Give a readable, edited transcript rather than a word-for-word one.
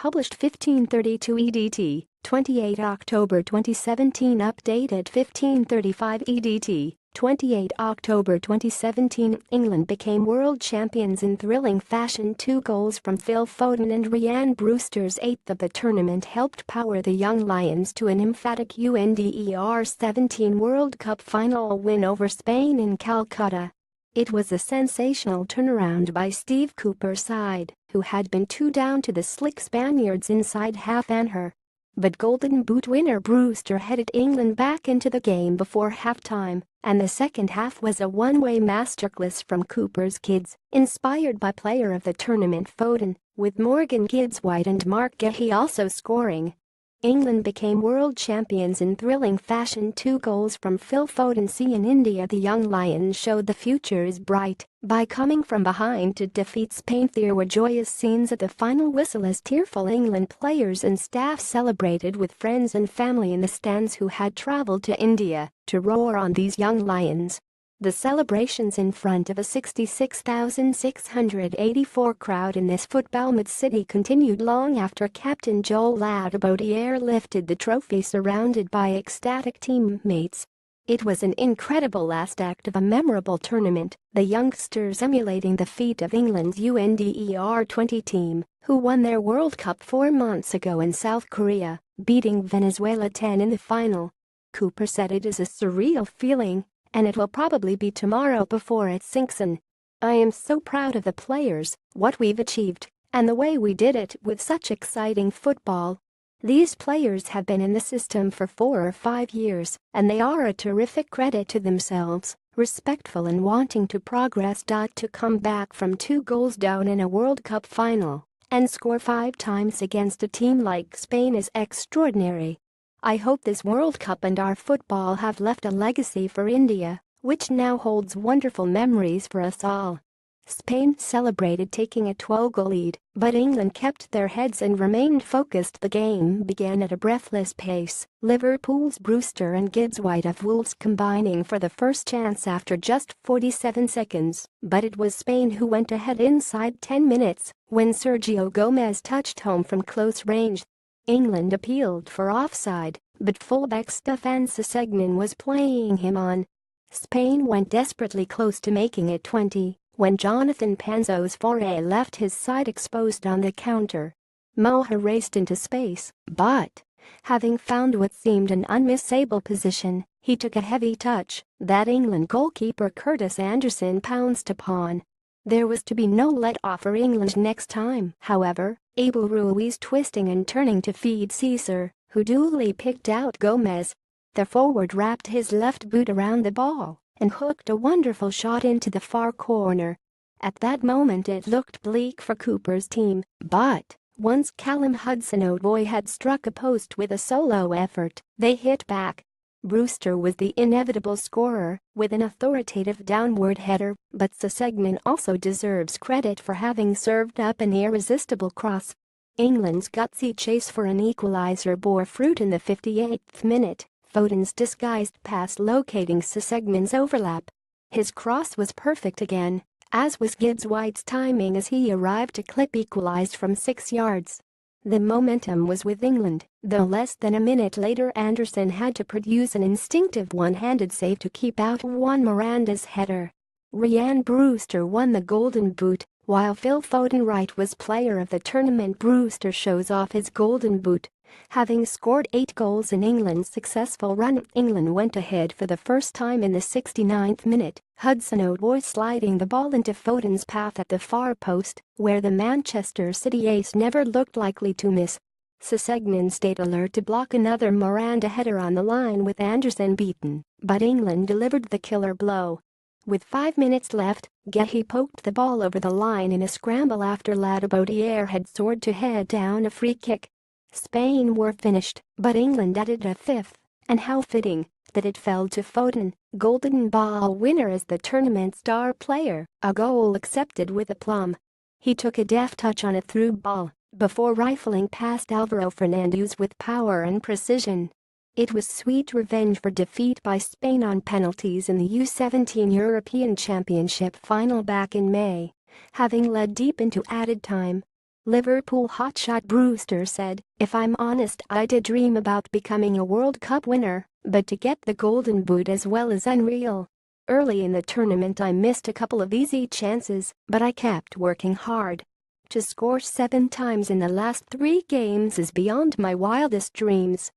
published 1532 EDT, 28 October 2017 updated 1535 EDT, 28 October 2017 England became world champions in thrilling fashion. 2 goals from Phil Foden and Rhian. Brewster's 8th of the tournament helped power the Young Lions to an emphatic Under17 World Cup final win over Spain in Calcutta. It was a sensational turnaround by Steve Cooper's side, who had been 2 down to the slick Spaniards inside halfanhour. But Golden Boot winner Brewster headed England back into the game before halftime, and the second half was a one-way masterclass from Cooper's kids, inspired by player of the tournament Foden, with Morgan GibbsWhite and Marc Guehi also scoring. England became world champions in thrilling fashion. 2 goals from Phil Foden. In India, the Young Lions showed the future is bright by coming from behind to defeat Spain. There were joyous scenes at the final whistle as tearful England players and staff celebrated with friends and family in the stands who had travelled to India to roar on these Young Lions. The celebrations in front of a 66,684 crowd in this football city continued long after captain Joel Ladebautiere lifted the trophy surrounded by ecstatic teammates. It was an incredible last act of a memorable tournament, the youngsters emulating the feat of England's Under20 team, who won their World Cup 4 months ago in South Korea, beating Venezuela 10 in the final. Cooper said it is a surreal feeling, and it will probably be tomorrow before it sinks in. I am so proud of the players, what we've achieved, and the way we did it with such exciting football. These players have been in the system for 4 or 5 years, and they are a terrific credit to themselves, respectful and wanting to progress. To come back from 2 goals down in a World Cup final and score 5 times against a team like Spain is extraordinary. I hope this World Cup and our football have left a legacy for India, which now holds wonderful memories for us all. Spain celebrated taking a 12-goal lead, but England kept their heads and remained focused. The game began at a breathless pace, Liverpool's Brewster and GibbsWhite of Wolves combining for the first chance after just 47 seconds, but it was Spain who went ahead inside 10 minutes when Sergio Gomez touched home from close range. England appealed for offside, but fullback Stefan Sessegnon was playing him on. Spain went desperately close to making it 20 when Jonathan Panzo's foray left his side exposed on the counter. Moha raced into space, but, having found what seemed an unmissable position, he took a heavy touch that England goalkeeper Curtis Anderson pounced upon. There was to be no let-off for England next time, however, Abel Ruiz twisting and turning to feed Caesar, who duly picked out Gomez. The forward wrapped his left boot around the ball and hooked a wonderful shot into the far corner. At that moment it looked bleak for Cooper's team, but once Callum Hudson-Odoi had struck a post with a solo effort, they hit back. Brewster was the inevitable scorer with an authoritative downward header, but Sessegnon also deserves credit for having served up an irresistible cross. England's gutsy chase for an equalizer bore fruit in the 58th minute, Foden's disguised pass locating Sessegnon's overlap. His cross was perfect again, as was GibbsWhite's timing as he arrived to clip equalized from 6 yards. The momentum was with England, though less than a minute later Anderson had to produce an instinctive one-handed save to keep out Juan Miranda's header. Rhian Brewster won the Golden Boot, while Phil Foden was player of the tournament. Brewster shows off his Golden Boot. Having scored 8 goals in England's successful run, England went ahead for the first time in the 69th minute, Hudson-Odoi sliding the ball into Foden's path at the far post, where the Manchester City ace never looked likely to miss. Sessegnon stayed alert to block another Miranda header on the line with Anderson beaten, but England delivered the killer blow. With 5 minutes left, Guehi poked the ball over the line in a scramble after Ladebautiere had soared to head down a free kick. Spain were finished, but England added a 5th, and how fitting that it fell to Foden, Golden Ball winner as the tournament star player, a goal accepted with aplomb. He took a deft touch on a through ball before rifling past Alvaro Fernandez with power and precision. It was sweet revenge for defeat by Spain on penalties in the U17 European Championship final back in May, having led deep into added time. Liverpool hotshot Brewster said, "If I'm honest, I did dream about becoming a World Cup winner, but to get the golden boot as well is unreal. Early in the tournament I missed a couple of easy chances, but I kept working hard. To score 7 times in the last 3 games is beyond my wildest dreams."